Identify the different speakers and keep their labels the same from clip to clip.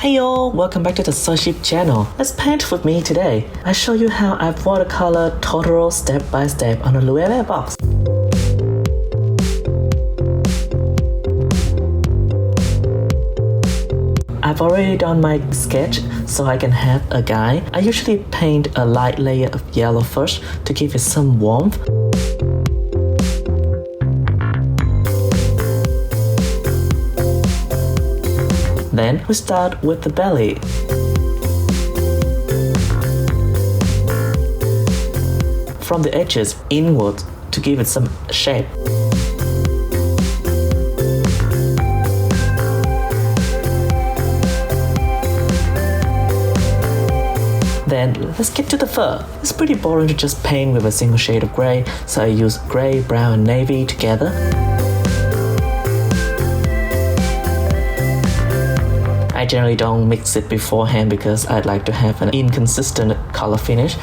Speaker 1: Hey y'all, welcome back to the Soship channel. Let's paint with me today. I show you how I've watercolored Totoro step by step on a Loewe box. I've already done my sketch so I can have a guide. I usually paint a light layer of yellow first to give it some warmth. Then we start with the belly. From the edges inward to give it some shape. Then let's get to the fur. It's pretty boring to just paint with a single shade of grey, so I use grey, brown and navy together. I generally don't mix it beforehand because I'd like to have an inconsistent color finish.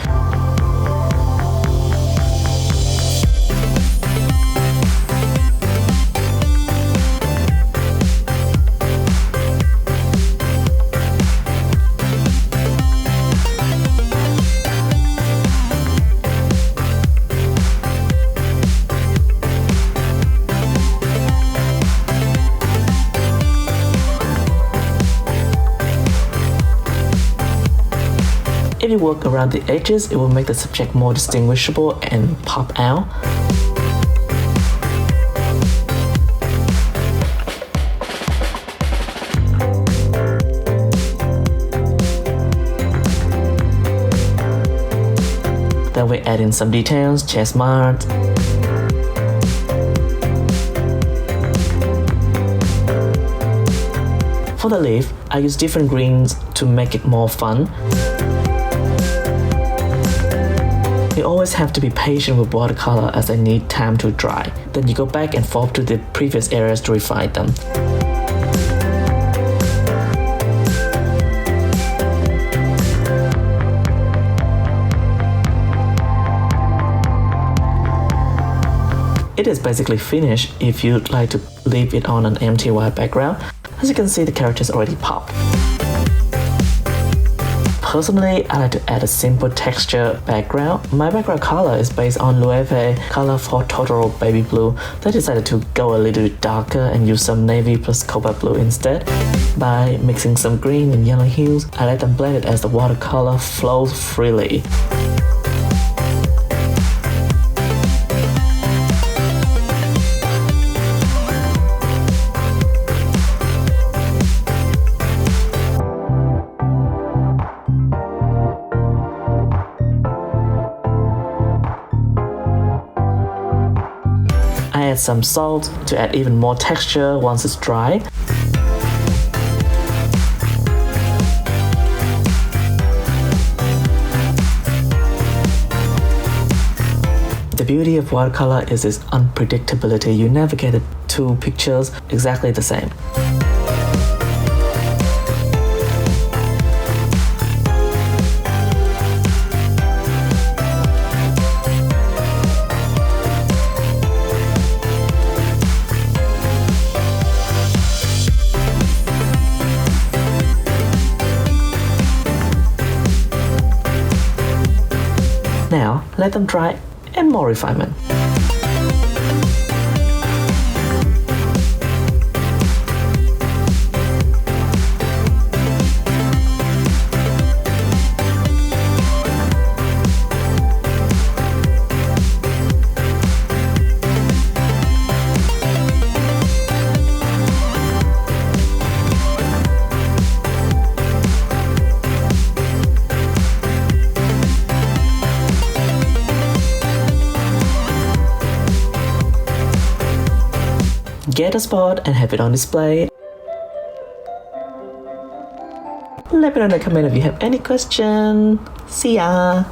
Speaker 1: If you work around the edges, it will make the subject more distinguishable and pop out. Then we add in some details, chest marks. For the leaf, I use different greens to make it more fun. You always have to be patient with watercolor as they need time to dry. Then you go back and forth to the previous areas to refine them. It is basically finished if you'd like to leave it on an empty white background. As you can see, the characters already pop. Personally, I like to add a simple texture background. My background color is based on Loewe color for Totoro baby blue. I decided to go a little bit darker and use some navy plus cobalt blue instead. By mixing some green and yellow hues, I let them blend it as the watercolor flows freely. I add some salt to add even more texture once it's dry. The beauty of watercolor is its unpredictability. You never get the two pictures exactly the same. Now, let them dry and more refinement. Get a spot and have it on display. Let me know in the comment if you have any question. See ya!